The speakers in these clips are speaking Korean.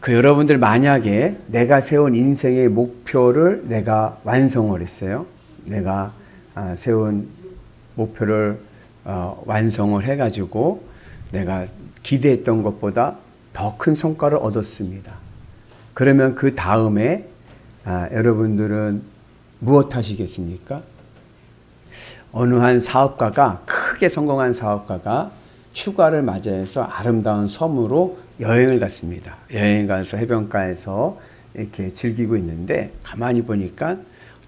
그 여러분들 만약에 내가 세운 인생의 목표를 내가 완성을 했어요. 내가 세운 목표를 완성을 해가지고 내가 기대했던 것보다 더 큰 성과를 얻었습니다. 그러면 그 다음에 여러분들은 무엇 하시겠습니까? 어느 한 사업가가, 크게 성공한 사업가가 휴가를 맞이해서 아름다운 섬으로 여행을 갔습니다. 여행 가서 해변가에서 이렇게 즐기고 있는데 가만히 보니까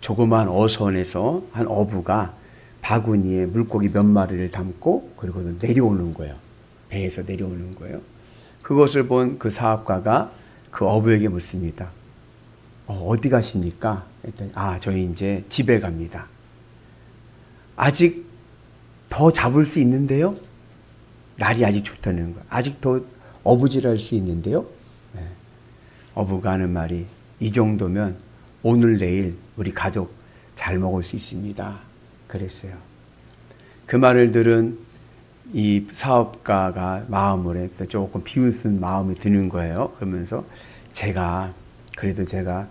조그만 어선에서 한 어부가 바구니에 물고기 몇 마리를 담고 그리고 내려오는 거예요. 배에서 내려오는 거예요. 그것을 본 그 사업가가 그 어부에게 묻습니다. 어디 가십니까? 했더니 저희 이제 집에 갑니다. 아직 더 잡을 수 있는데요? 날이 아직 좋다는 거예요. 아직 더 어부질할 수 있는데요? 네. 어부가 하는 말이 이 정도면 오늘 내일 우리 가족 잘 먹을 수 있습니다. 그랬어요. 그 말을 들은 이 사업가가 마음을 조금 비웃은 마음이 드는 거예요. 그러면서 그래도 제가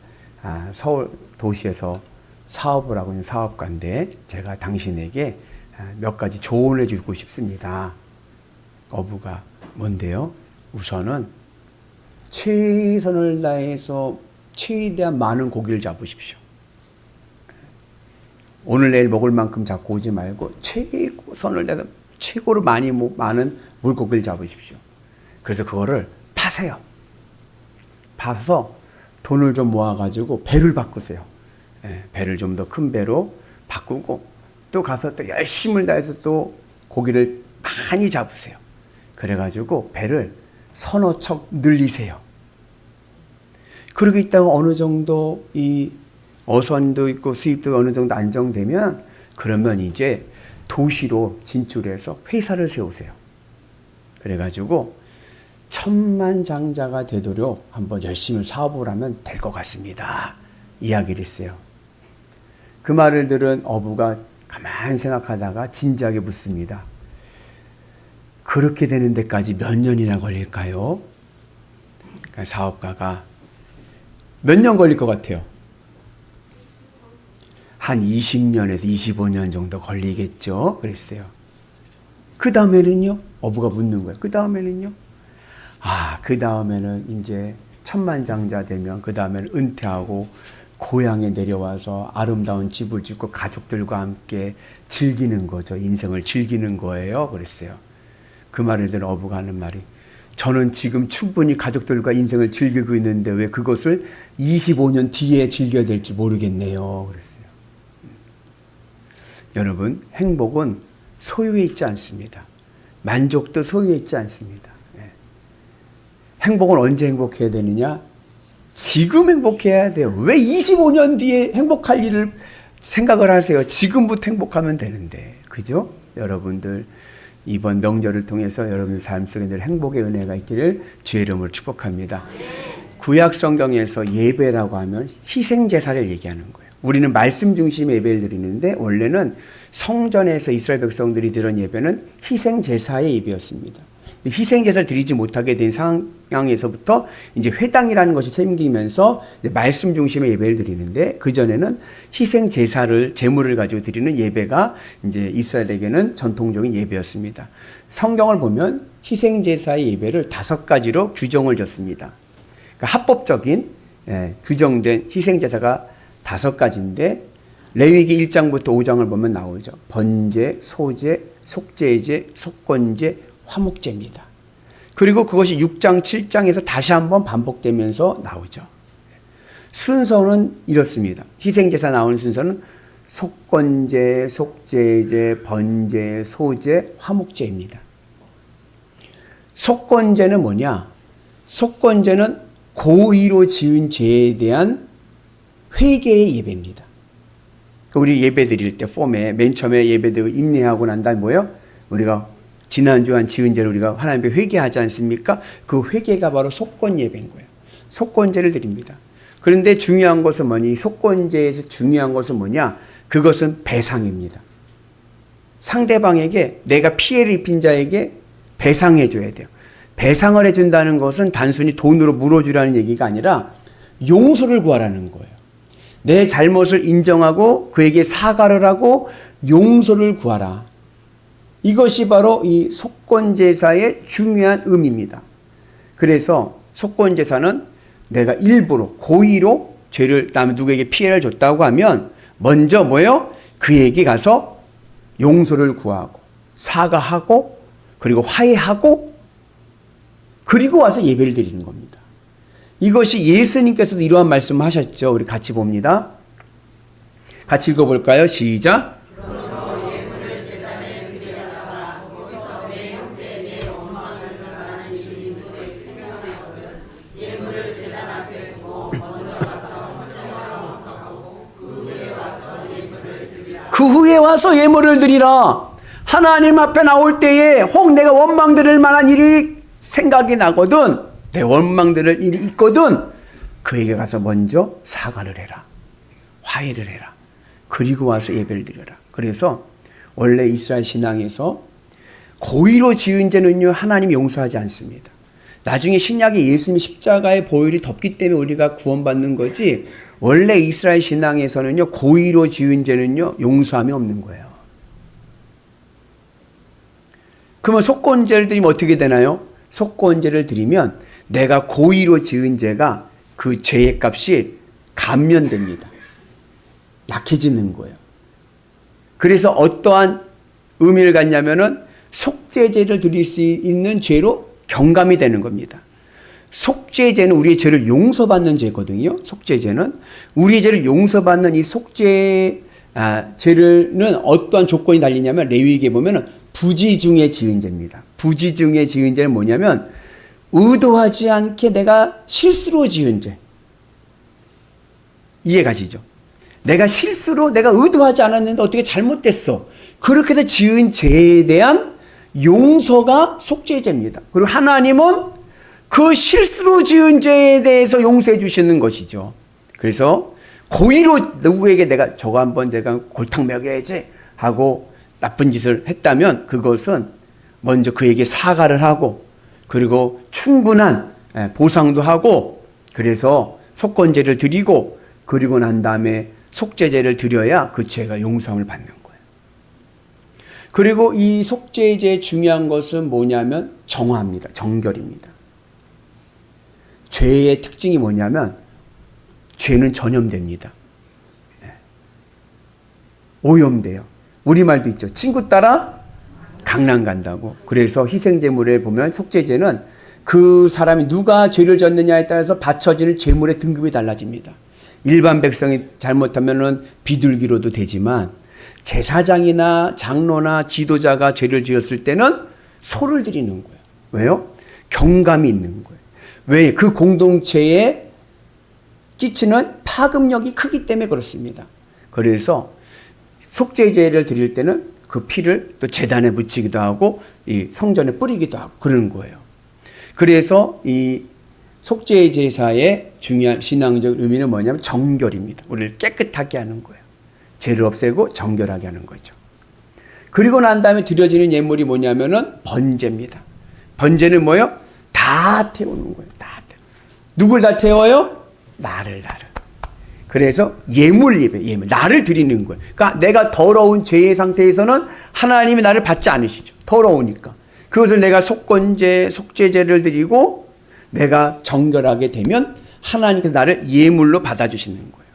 서울 도시에서 사업을 하고 있는 사업가인데 제가 당신에게 몇 가지 조언을 주고 싶습니다. 어부가 뭔데요? 우선은 최선을 다해서 최대한 많은 고기를 잡으십시오. 오늘 내일 먹을 만큼 잡고 오지 말고 최선을 다해서 최고로 많은 물고기를 잡으십시오. 그래서 그거를 파세요. 파서 돈을 좀 모아가지고 배를 바꾸세요. 배를 좀 더 큰 배로 바꾸고 또 가서 또 열심을 다해서 또 고기를 많이 잡으세요. 그래가지고 배를 서너 척 늘리세요. 그러고 있다가 어느 정도 이 어선도 있고 수입도 어느 정도 안정되면 그러면 이제 도시로 진출해서 회사를 세우세요. 그래가지고 천만장자가 되도록 한번 열심히 사업을 하면 될 것 같습니다. 이야기를 했어요. 그 말을 들은 어부가 가만히 생각하다가 진지하게 묻습니다. 그렇게 되는 데까지 몇 년이나 걸릴까요? 그러니까 사업가가 몇 년 걸릴 것 같아요? 한 20년에서 25년 정도 걸리겠죠. 그랬어요. 그 다음에는요? 어부가 묻는 거예요. 그 다음에는요? 그 다음에는 이제 천만장자 되면 그 다음에는 은퇴하고 고향에 내려와서 아름다운 집을 짓고 가족들과 함께 즐기는 거죠. 인생을 즐기는 거예요. 그랬어요. 그 말을 들은 어부가 하는 말이 저는 지금 충분히 가족들과 인생을 즐기고 있는데 왜 그것을 25년 뒤에 즐겨야 될지 모르겠네요. 그랬어요. 여러분, 행복은 소유에 있지 않습니다. 만족도 소유에 있지 않습니다. 행복은 언제 행복해야 되느냐? 지금 행복해야 돼요. 왜 25년 뒤에 행복할 일을 생각을 하세요? 지금부터 행복하면 되는데. 그죠? 여러분들 이번 명절을 통해서 여러분의 삶 속에 늘 행복의 은혜가 있기를 주의 이름으로 축복합니다. 구약 성경에서 예배라고 하면 희생제사를 얘기하는 거예요. 우리는 말씀 중심의 예배를 드리는데 원래는 성전에서 이스라엘 백성들이 드린 예배는 희생제사의 예배였습니다. 희생제사를 드리지 못하게 된 상황에서부터 이제 회당이라는 것이 생기면서 말씀 중심의 예배를 드리는데 그전에는 희생제사를 제물을 가지고 드리는 예배가 이제 이스라엘에게는 전통적인 예배였습니다. 성경을 보면 희생제사의 예배를 5가지로 규정을 줬습니다. 그러니까 합법적인 규정된 희생제사가 5가지인데 레위기 1장부터 5장을 보면 나오죠. 번제, 소제, 속죄제, 속건제, 화목제입니다. 그리고 그것이 6장, 7장에서 다시 한번 반복되면서 나오죠. 순서는 이렇습니다. 희생제사 나오는 순서는 속건제, 속죄제, 번제, 소제, 화목제입니다. 속건제는 뭐냐? 속건제는 고의로 지은 죄에 대한 회개의 예배입니다. 우리 예배 드릴 때 폼에 맨 처음에 예배 드리고 임례하고 난 다음에 뭐예요? 우리가 지난주 한 지은 죄를 우리가 하나님께 회개하지 않습니까? 그 회개가 바로 속건 예배인 거예요. 속건제를 드립니다. 그런데 중요한 것은 뭐니? 속건제에서 중요한 것은 뭐냐? 그것은 배상입니다. 상대방에게 내가 피해를 입힌 자에게 배상해 줘야 돼요. 배상을 해준다는 것은 단순히 돈으로 물어주라는 얘기가 아니라 용서를 구하라는 거예요. 내 잘못을 인정하고 그에게 사과를 하고 용서를 구하라. 이것이 바로 이 속건제사의 중요한 의미입니다. 그래서 속건제사는 내가 일부러 고의로 죄를 남의 누구에게 피해를 줬다고 하면 먼저 뭐예요? 그에게 가서 용서를 구하고 사과하고 그리고 화해하고 그리고 와서 예배를 드리는 겁니다. 이것이 예수님께서도 이러한 말씀을 하셨죠. 우리 같이 봅니다. 같이 읽어볼까요? 시작. 그 후에 와서 예물을 드리라. 하나님 앞에 나올 때에 혹 내가 원망 드릴 만한 일이 생각이 나거든, 내 원망 드릴 일이 있거든, 그에게 가서 먼저 사과를 해라. 화해를 해라. 그리고 와서 예배를 드려라. 그래서 원래 이스라엘 신앙에서 고의로 지은 죄는요, 하나님이 용서하지 않습니다. 나중에 신약에 예수님이 십자가의 보혈이 덮기 때문에 우리가 구원받는 거지, 원래 이스라엘 신앙에서는요, 고의로 지은 죄는요, 용서함이 없는 거예요. 그러면 속건제를 드리면 어떻게 되나요? 속건제를 드리면 내가 고의로 지은 죄가 그 죄의 값이 감면됩니다. 약해지는 거예요. 그래서 어떠한 의미를 갖냐면은 속죄제를 드릴 수 있는 죄로 경감이 되는 겁니다. 속죄제는 우리의 죄를 용서받는 죄거든요. 속죄제는 우리의 죄를 용서받는 이 속죄 죄는 어떠한 조건이 달리냐면 레위기에 보면은 부지 중에 지은 죄입니다. 부지 중에 지은 죄는 뭐냐면 의도하지 않게 내가 실수로 지은 죄. 이해 가시죠? 내가 실수로 내가 의도하지 않았는데 어떻게 잘못됐어. 그렇게 해서 지은 죄에 대한 용서가 속죄제입니다. 그리고 하나님은 그 실수로 지은 죄에 대해서 용서해 주시는 것이죠. 그래서 고의로 누구에게 내가 저거 한번 내가 골탕 먹여야지 하고 나쁜 짓을 했다면 그것은 먼저 그에게 사과를 하고 그리고 충분한 보상도 하고 그래서 속건제를 드리고 그리고 난 다음에 속죄제를 드려야 그 죄가 용서함을 받는 거예요. 그리고 이 속죄제의 중요한 것은 뭐냐면 정화입니다. 정결입니다. 죄의 특징이 뭐냐면 죄는 전염됩니다. 오염돼요. 우리말도 있죠. 친구 따라 강남 간다고. 그래서 희생제물에 보면 속죄제는 그 사람이 누가 죄를 졌느냐에 따라서 바쳐지는 제물의 등급이 달라집니다. 일반 백성이 잘못하면은 비둘기로도 되지만 제사장이나 장로나 지도자가 죄를 지었을 때는 소를 드리는 거예요. 왜요? 경감이 있는 거예요. 왜? 그 공동체에 끼치는 파급력이 크기 때문에 그렇습니다. 그래서 속죄제를 드릴 때는 그 피를 또 제단에 묻히기도 하고 이 성전에 뿌리기도 하고 그러는 거예요. 그래서 이 속죄제사의 중요한 신앙적 의미는 뭐냐면 정결입니다. 우리를 깨끗하게 하는 거예요. 죄를 없애고 정결하게 하는 거죠. 그리고 난 다음에 드려지는 예물이 뭐냐면은 번제입니다. 번제는 뭐예요? 다 태우는 거예요. 다 태워. 누굴 다 태워요? 나를. 그래서 예물. 나를 드리는 거예요. 그러니까 내가 더러운 죄의 상태에서는 하나님이 나를 받지 않으시죠. 더러우니까. 그것을 내가 속건제, 속죄제를 드리고 내가 정결하게 되면 하나님께서 나를 예물로 받아주시는 거예요.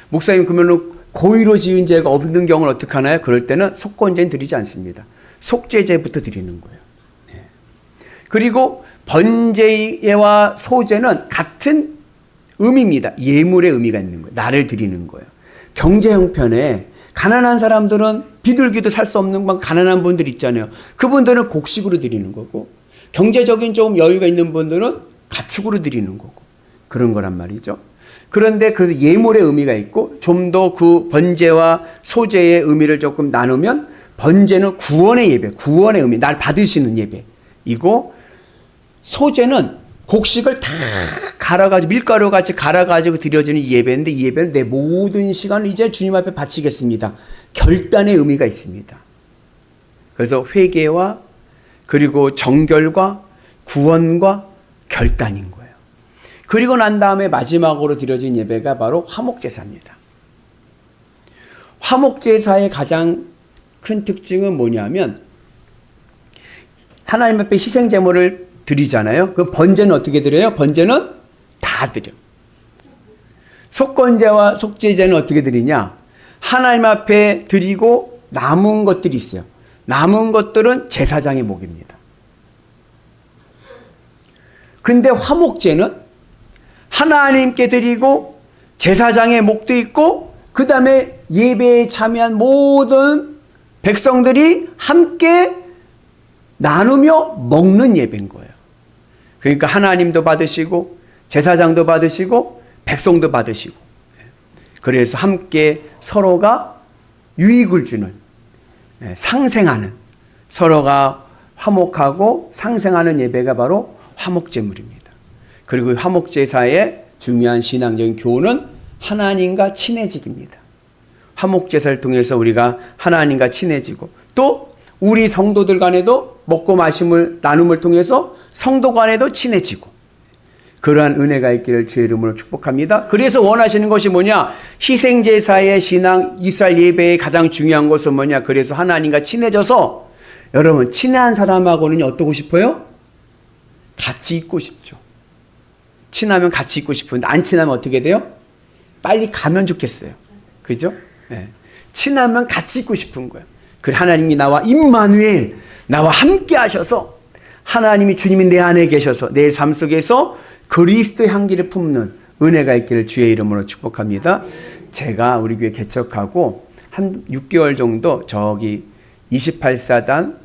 목사님 그러면 고의로 지은 죄가 없는 경우는 어떻게 하나요? 그럴 때는 속건제는 드리지 않습니다. 속죄제부터 드리는 거예요. 네. 그리고 번제와 소제는 같은 의미입니다. 예물의 의미가 있는 거예요. 나를 드리는 거예요. 경제 형편에 가난한 사람들은 비둘기도 살 수 없는 가난한 분들 있잖아요. 그분들은 곡식으로 드리는 거고 경제적인 조금 여유가 있는 분들은 가축으로 드리는 거고 그런 거란 말이죠. 그런데 그래서 예물의 의미가 있고 좀 더 그 번제와 소제의 의미를 조금 나누면 번제는 구원의 예배, 구원의 의미, 날 받으시는 예배이고 소제는 곡식을 다 갈아가지고 밀가루 같이 갈아가지고 드려지는 예배인데 이 예배는 내 모든 시간을 이제 주님 앞에 바치겠습니다. 결단의 의미가 있습니다. 그래서 회개와 그리고 정결과 구원과 결단인 거예요. 그리고 난 다음에 마지막으로 드려진 예배가 바로 화목제사입니다. 화목제사의 가장 큰 특징은 뭐냐면 하나님 앞에 희생제물을 드리잖아요. 그 번제는 어떻게 드려요? 번제는 다 드려. 속건제와 속죄제는 어떻게 드리냐? 하나님 앞에 드리고 남은 것들이 있어요. 남은 것들은 제사장의 몫입니다. 근데 화목제는 하나님께 드리고 제사장의 몫도 있고 그 다음에 예배에 참여한 모든 백성들이 함께 나누며 먹는 예배인 거예요. 그러니까 하나님도 받으시고 제사장도 받으시고 백성도 받으시고 그래서 함께 서로가 유익을 주는 상생하는 서로가 화목하고 상생하는 예배가 바로 화목제물입니다. 그리고 화목제사의 중요한 신앙적인 교훈은 하나님과 친해지기입니다. 화목제사를 통해서 우리가 하나님과 친해지고 또 우리 성도들 간에도 먹고 마심을 나눔을 통해서 성도 간에도 친해지고 그러한 은혜가 있기를 주의 이름으로 축복합니다. 그래서 원하시는 것이 뭐냐? 희생제사의 신앙, 이스라엘 예배의 가장 중요한 것은 뭐냐? 그래서 하나님과 친해져서 여러분 친한 사람하고는 어떠고 싶어요? 같이 있고 싶죠. 친하면 같이 있고 싶은데 안 친하면 어떻게 돼요? 빨리 가면 좋겠어요. 그죠? 네. 친하면 같이 있고 싶은 거예요. 그래 하나님이 나와 임마누엘 나와 함께 하셔서 하나님이 주님이 내 안에 계셔서 내 삶 속에서 그리스도의 향기를 품는 은혜가 있기를 주의 이름으로 축복합니다. 제가 우리 교회 개척하고 한 6개월 정도 저기 28사단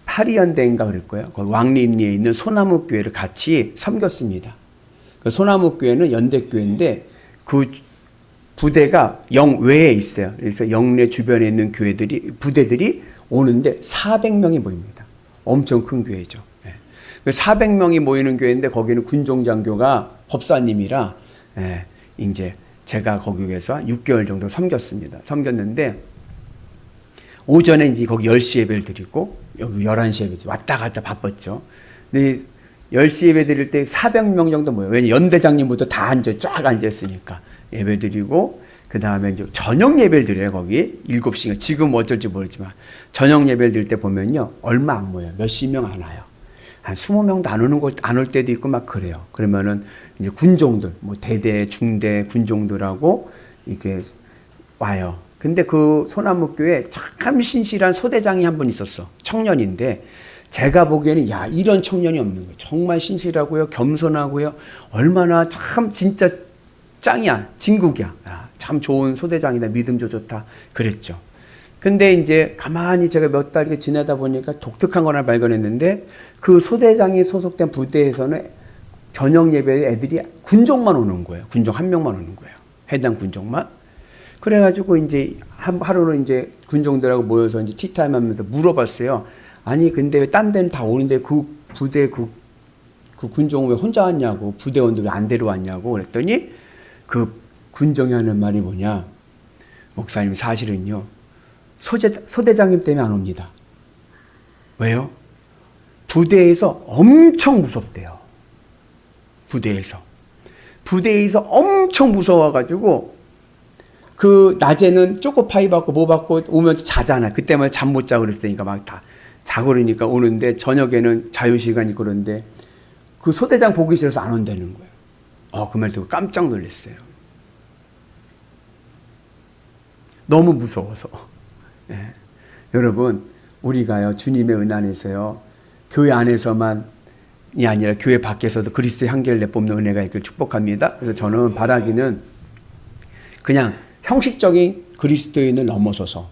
파리연대인가 그럴 거예요. 거기 왕립리에 있는 소나무교회를 같이 섬겼습니다. 그 소나무교회는 연대교회인데 그 부대가 영외에 있어요. 그래서 영내 주변에 있는 교회들이 부대들이 오는데 400명이 모입니다. 엄청 큰 교회죠. 400명이 모이는 교회인데 거기는 군종장교가 법사님이라 이제 제가 거기에서 6개월 정도 섬겼습니다. 섬겼는데 오전에 이제 거기 10시 예배를 드리고 여기 11시 예배 왔다 갔다 바빴죠. 근데 10시 예배 드릴 때 400명 정도 모여요. 왜냐면 연대장님부터 다 쫙 앉았으니까 예배 드리고 그 다음에 이제 저녁 예배를 드려요. 거기 7시간 지금 어쩔지 모르지만 저녁 예배를 드릴 때 보면요 얼마 안 모여요. 몇십 명 안 와요. 한 20명도 안 올 때도 있고 막 그래요. 그러면은 이제 군종들 뭐 대대 중대 군종들하고 이렇게 와요. 근데 그 소나무교회 참 신실한 소대장이 한 분 있었어. 청년인데 제가 보기에는 야 이런 청년이 없는 거예요. 정말 신실하고요. 겸손하고요. 얼마나 참 진짜 짱이야. 진국이야. 야, 참 좋은 소대장이다. 믿음도 좋다. 그랬죠. 근데 이제 가만히 제가 몇 달 지내다 보니까 독특한 걸 하나 발견했는데 그 소대장이 소속된 부대에서는 저녁 예배에 애들이 군종만 오는 거예요. 군종 한 명만 오는 거예요. 해당 군종만. 그래가지고 이제 하루는 이제 군종들하고 모여서 이제 티타임 하면서 물어봤어요. 아니 근데 왜 딴 데는 다 오는데 그 부대 그 군종은 왜 혼자 왔냐고 부대원들 왜 안 데려왔냐고 그랬더니 그 군종이 하는 말이 뭐냐? 목사님 사실은요 소대장님 때문에 안 옵니다. 왜요? 부대에서 엄청 무섭대요. 부대에서 엄청 무서워가지고 그 낮에는 초코파이 받고 뭐 받고 오면 자잖아. 그때만 잠 못 자고 그랬으니까 막 다 자고 그러니까 오는데 저녁에는 자유시간이 그런데 그 소대장 보기 싫어서 안 온다는 거예요. 그 말 듣고 깜짝 놀랐어요. 너무 무서워서. 네. 여러분 우리가요 주님의 은혜 안에서요 교회 안에서만이 아니라 교회 밖에서도 그리스도의 향기를 내뿜는 은혜가 있기를 축복합니다. 그래서 저는 바라기는 그냥 형식적인 그리스도인을 넘어서서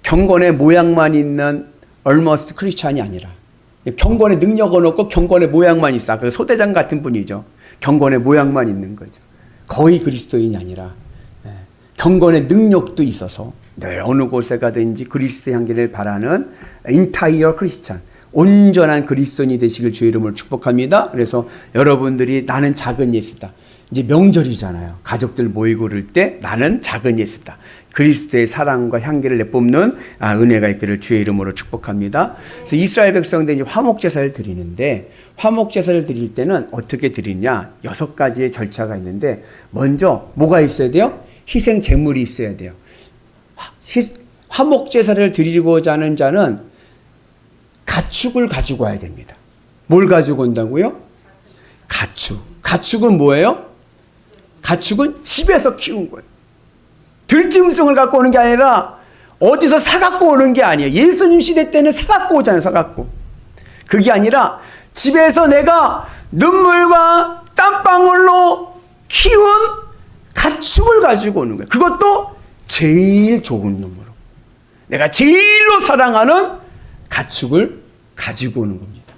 경건의 모양만 있는 almost 크리스찬이 아니라 경건의 능력은 없고 경건의 모양만 있어. 그 소대장 같은 분이죠. 경건의 모양만 있는 거죠. 거의 그리스도인이 아니라 경건의 능력도 있어서 늘 어느 곳에 가든지 그리스도의 향기를 바라는 인타이어 크리스찬 온전한 그리스도인이 되시길 주의 이름으로 축복합니다. 그래서 여러분들이 나는 작은 예수다. 이제 명절이잖아요. 가족들 모이고 그럴 때 나는 작은 예수다. 그리스도의 사랑과 향기를 내뿜는 은혜가 있기를 주의 이름으로 축복합니다. 그래서 이스라엘 백성들이 이제 화목제사를 드리는데, 화목제사를 드릴 때는 어떻게 드리냐? 6가지의 절차가 있는데, 먼저 뭐가 있어야 돼요? 희생 제물이 있어야 돼요. 화목제사를 드리고자 하는 자는 가축을 가지고 와야 됩니다. 뭘 가지고 온다고요? 가축. 가축은 뭐예요? 가축은 집에서 키운 거예요. 들짐승을 갖고 오는 게 아니라 어디서 사갖고 오는 게 아니에요. 예수님 시대 때는 사갖고 오잖아요. 사갖고. 그게 아니라 집에서 내가 눈물과 땀방울로 키운 가축을 가지고 오는 거예요. 그것도 제일 좋은 놈으로. 내가 제일로 사랑하는 가축을 가지고 오는 겁니다.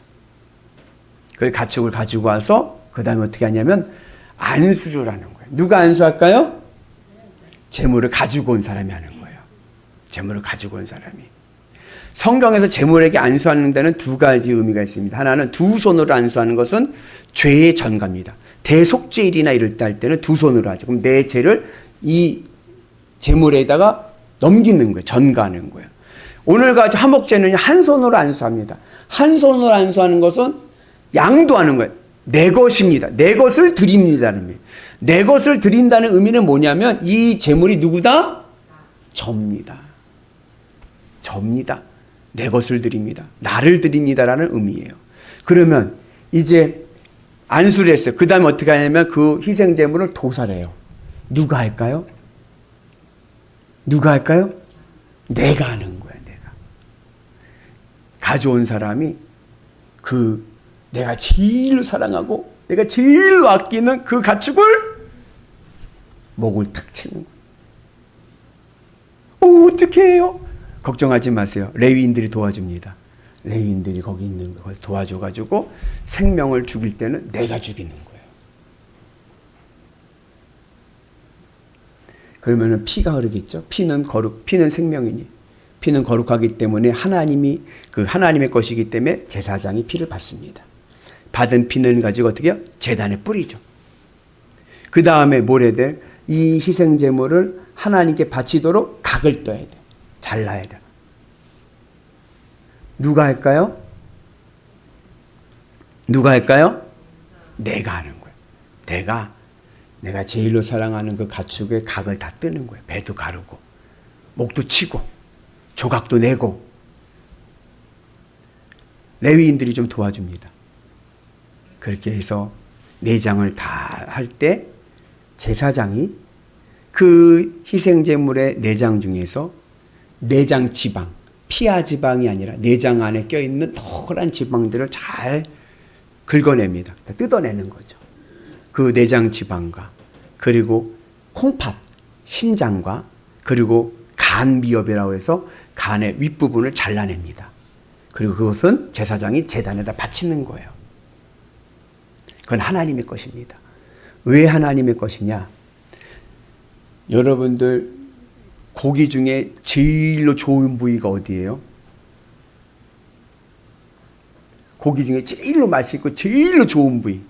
그 가축을 가지고 와서 그 다음에 어떻게 하냐면 안수를 하는 거예요. 누가 안수할까요? 재물을 가지고 온 사람이 하는 거예요. 재물을 가지고 온 사람이. 성경에서 재물에게 안수하는 데는 2가지 의미가 있습니다. 하나는 두 손으로 안수하는 것은 죄의 전가입니다. 대속죄일이나 이럴 때 할 때는 두 손으로 하죠. 그럼 내 죄를 이 재물에다가 넘기는 거예요. 전가하는 거예요. 오늘같이 화목제는 한 손으로 안수합니다. 한 손으로 안수하는 것은 양도하는 거예요. 내 것입니다. 내 것을 드립니다는 의미. 내 것을 드린다는 의미는 뭐냐면 이 재물이 누구다? 접니다. 접니다. 내 것을 드립니다. 나를 드립니다라는 의미예요. 그러면 이제 안수를 했어요. 그 다음에 어떻게 하냐면 그 희생 재물을 도살해요. 누가 할까요? 누가 할까요? 내가 하는 거야. 내가. 가져온 사람이 내가 제일 사랑하고 내가 제일 아끼는 그 가축을 목을 탁 치는 거예요. 어떻게 해요? 걱정하지 마세요. 레위인들이 도와줍니다. 레위인들이 거기 있는 걸 도와줘가지고 생명을 죽일 때는 내가 죽이는 거예요. 그러면은 피가 흐르겠죠. 피는 생명이니. 피는 거룩하기 때문에 하나님의 것이기 때문에 제사장이 피를 받습니다. 받은 피는 가지고 어떻게 해요? 제단에 뿌리죠. 그 다음에 뭘 해야 돼? 이 희생 제물을 하나님께 바치도록 각을 떠야 돼. 잘라야 돼. 누가 할까요? 누가 할까요? 내가 하는 거예요. 내가 제일로 사랑하는 그 가축의 각을 다 뜨는 거예요. 배도 가르고, 목도 치고, 조각도 내고. 레위인들이 좀 도와줍니다. 그렇게 해서 내장을 다 할 때 제사장이 그 희생제물의 내장 중에서 내장 지방, 피하 지방이 아니라 내장 안에 껴있는 노란 지방들을 잘 긁어냅니다. 뜯어내는 거죠. 그 내장 지방과 그리고 콩팥, 신장과 그리고 간 미엽이라고 해서 간의 윗부분을 잘라냅니다. 그리고 그것은 제사장이 제단에다 바치는 거예요. 그건 하나님의 것입니다. 왜 하나님의 것이냐? 여러분들 고기 중에 제일로 좋은 부위가 어디예요? 고기 중에 제일로 맛있고 제일로 좋은 부위.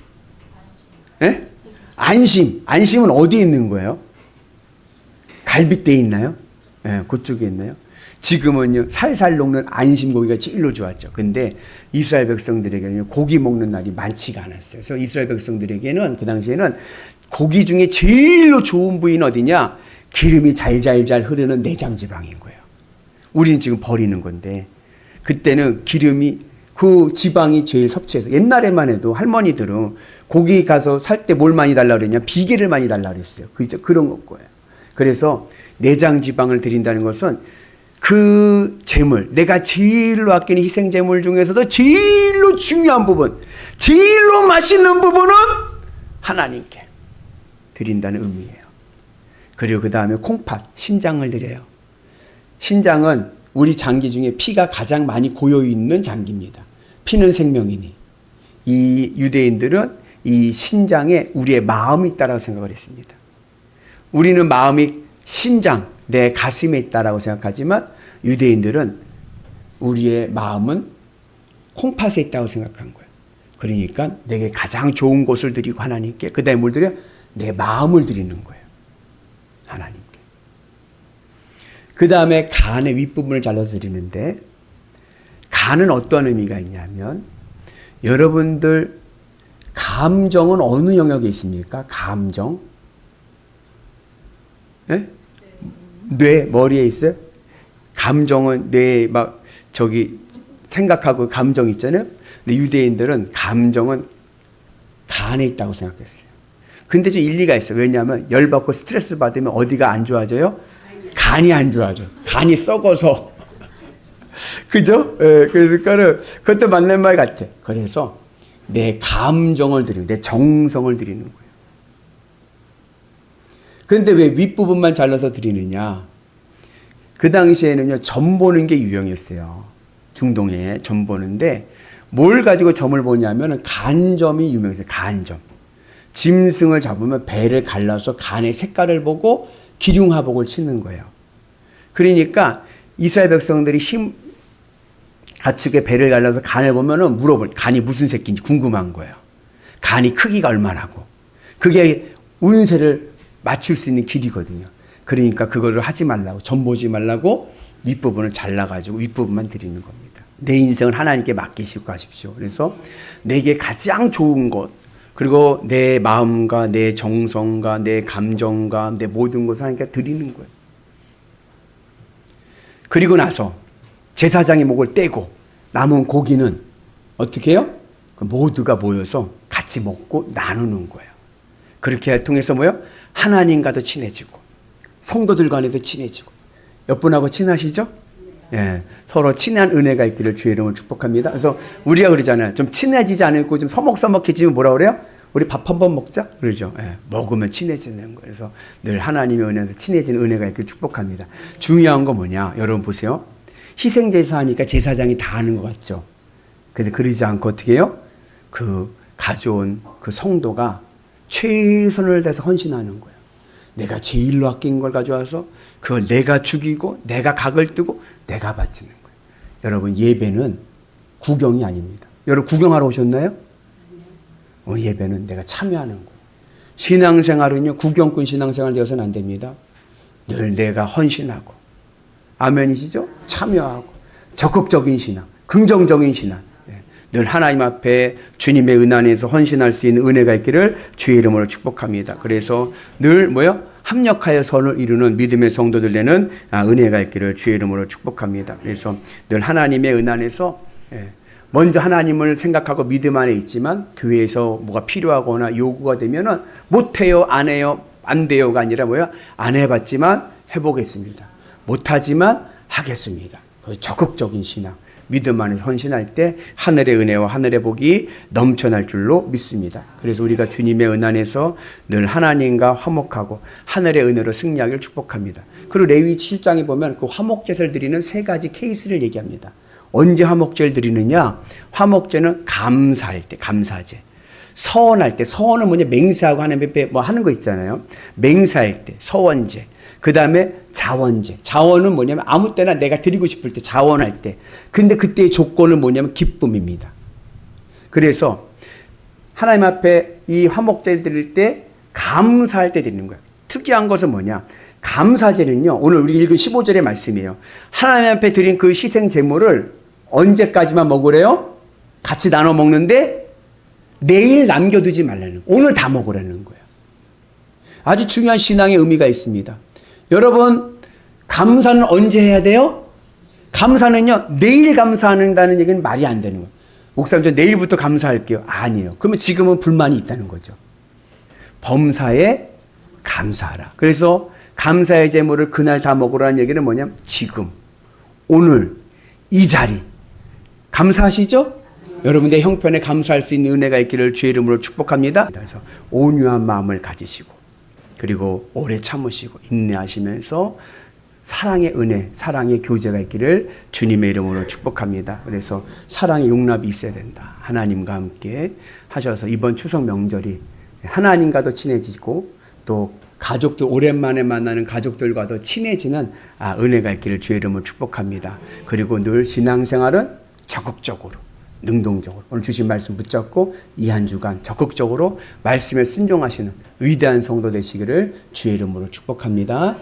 예? 안심. 안심은 어디에 있는 거예요? 갈빗대에 있나요? 예, 그쪽에 있나요? 지금은요, 살살 녹는 안심고기가 제일로 좋았죠. 근데 이스라엘 백성들에게는 고기 먹는 날이 많지가 않았어요. 그래서 이스라엘 백성들에게는 그 당시에는 고기 중에 제일로 좋은 부위는 어디냐? 기름이 잘잘잘 흐르는 내장 지방인 거예요. 우리는 지금 버리는 건데, 그때는 기름이, 그 지방이 제일 섭취해서, 옛날에만 해도 할머니들은 고기 가서 살 때 뭘 많이 달라고 그랬냐? 비계를 많이 달라고 그랬어요. 그런 거예요. 그래서 내장 지방을 드린다는 것은 그 재물, 내가 제일로 아끼는 희생 재물 중에서도 제일로 중요한 부분, 제일로 맛있는 부분은 하나님께 드린다는 의미예요. 그리고 그 다음에 콩팥, 신장을 드려요. 신장은 우리 장기 중에 피가 가장 많이 고여 있는 장기입니다. 피는 생명이니. 이 유대인들은 이 신장에 우리의 마음이 있다라고 생각을 했습니다. 우리는 마음이 신장, 내 가슴에 있다라고 생각하지만 유대인들은 우리의 마음은 콩팥에 있다고 생각한 거예요. 그러니까 내게 가장 좋은 것을 드리고 하나님께, 그 다음에 뭘 드려? 내 마음을 드리는 거예요. 하나님께. 그 다음에 간의 윗부분을 잘라서 드리는데, 간은 어떤 의미가 있냐면, 여러분들 감정은 어느 영역에 있습니까? 감정? 예? 뇌, 머리에 있어요? 감정은 뇌에 막 저기 생각하고 감정 있잖아요? 근데 유대인들은 감정은 간에 있다고 생각했어요. 근데 좀 일리가 있어요. 왜냐하면 열받고 스트레스 받으면 어디가 안 좋아져요? 간이 안 좋아져. 간이 썩어서. 그죠? 예, 그러니까는 그것도 맞는 말 같아. 그래서 내 감정을 드리는, 내 정성을 드리는 거예요. 그런데 왜 윗부분만 잘라서 드리느냐? 그 당시에는요, 점 보는 게 유행했어요. 중동에 점 보는데, 뭘 가지고 점을 보냐면 간점이 유명했어요. 간점. 짐승을 잡으면 배를 갈라서 간의 색깔을 보고 기륭화복을 치는 거예요. 그러니까 이스라엘 백성들이 가축의 배를 갈라서 간을 보면은 간이 무슨 새끼인지 궁금한 거예요. 간이 크기가 얼마나고. 그게 운세를 맞출 수 있는 길이거든요. 그러니까 그거를 하지 말라고, 점 보지 말라고 윗부분을 잘라가지고 윗부분만 드리는 겁니다. 내 인생을 하나님께 맡기시고 가십시오. 그래서 내게 가장 좋은 것, 그리고 내 마음과 내 정성과 내 감정과 내 모든 것을 하나님께 드리는 거예요. 그리고 나서 제사장이 목을 떼고 남은 고기는 어떻게 해요? 모두가 모여서 같이 먹고 나누는 거예요. 그렇게 통해서 뭐요? 하나님과도 친해지고 성도들 간에도 친해지고. 옆분하고 친하시죠? 예, 서로 친한 은혜가 있기를 주의 이름으로 축복합니다. 그래서 우리가 그러잖아요. 좀 친해지지 않고 좀 서먹서먹해지면 뭐라 그래요? 우리 밥 한번 먹자? 그러죠. 예, 먹으면 친해지는 거예요. 그래서 늘 하나님의 은혜에서 친해지는 은혜가 있기를 축복합니다. 중요한 거 뭐냐? 여러분 보세요. 희생제사 하니까 제사장이 다 하는 것 같죠? 근데 그러지 않고 어떻게 해요? 그 가져온 그 성도가 최선을 다해서 헌신하는 거예요. 내가 제일로 아낀 걸 가져와서 그걸 내가 죽이고 내가 각을 뜨고 내가 바치는 거예요. 여러분 예배는 구경이 아닙니다. 여러분 구경하러 오셨나요? 예배는 내가 참여하는 거예요. 신앙생활은요 구경꾼 신앙생활 되어서는 안 됩니다. 늘 내가 헌신하고 아멘이시죠? 참여하고 적극적인 신앙, 긍정적인 신앙. 늘 하나님 앞에 주님의 은 안에서 헌신할 수 있는 은혜가 있기를 주의 이름으로 축복합니다. 그래서 늘 뭐요? 합력하여 선을 이루는 믿음의 성도들 되는 은혜가 있기를 주의 이름으로 축복합니다. 그래서 늘 하나님의 은 안에서 먼저 하나님을 생각하고 믿음 안에 있지만 교회에서 뭐가 필요하거나 요구가 되면은 못해요, 안 해요, 안 돼요가 아니라 뭐야? 안 해봤지만 해보겠습니다. 못하지만 하겠습니다. 적극적인 신앙. 믿음 안에서 헌신할 때 하늘의 은혜와 하늘의 복이 넘쳐날 줄로 믿습니다. 그래서 우리가 주님의 은 안에서 늘 하나님과 화목하고 하늘의 은혜로 승리하기를 축복합니다. 그리고 레위 7장에 보면 그 화목제를 드리는 세 가지 케이스를 얘기합니다. 언제 화목제를 드리느냐? 화목제는 감사할 때, 감사제. 서원할 때, 서원은 뭐냐? 맹세하고 하나님 앞에 뭐 하는 거 있잖아요. 맹세할 때, 서원제. 그 다음에 자원제. 자원은 뭐냐면 아무 때나 내가 드리고 싶을 때 자원할 때. 근데 그때의 조건은 뭐냐면 기쁨입니다. 그래서 하나님 앞에 이 화목제를 드릴 때 감사할 때 드리는 거예요. 특이한 것은 뭐냐? 감사제는요. 오늘 우리 읽은 15절의 말씀이에요. 하나님 앞에 드린 그 희생 제물을 언제까지만 먹으래요? 같이 나눠 먹는데 내일 남겨두지 말라는 거예요. 오늘 다 먹으라는 거예요. 아주 중요한 신앙의 의미가 있습니다. 여러분 감사는 언제 해야 돼요? 감사는요 내일 감사한다는 얘기는 말이 안 되는 거예요. 목사님 저 내일부터 감사할게요. 아니에요. 그러면 지금은 불만이 있다는 거죠. 범사에 감사하라. 그래서 감사의 제물을 그날 다 먹으라는 얘기는 뭐냐면 지금 오늘 이 자리 감사하시죠? 여러분의 형편에 감사할 수 있는 은혜가 있기를 주의 이름으로 축복합니다. 그래서 온유한 마음을 가지시고 그리고 오래 참으시고 인내하시면서 사랑의 은혜, 사랑의 교제가 있기를 주님의 이름으로 축복합니다. 그래서 사랑의 용납이 있어야 된다. 하나님과 함께 하셔서 이번 추석 명절이 하나님과도 친해지고 또 가족들 오랜만에 만나는 가족들과도 친해지는 은혜가 있기를 주의 이름으로 축복합니다. 그리고 늘 신앙생활은 적극적으로 능동적으로 오늘 주신 말씀 붙잡고 이 한 주간 적극적으로 말씀에 순종하시는 위대한 성도 되시기를 주의 이름으로 축복합니다.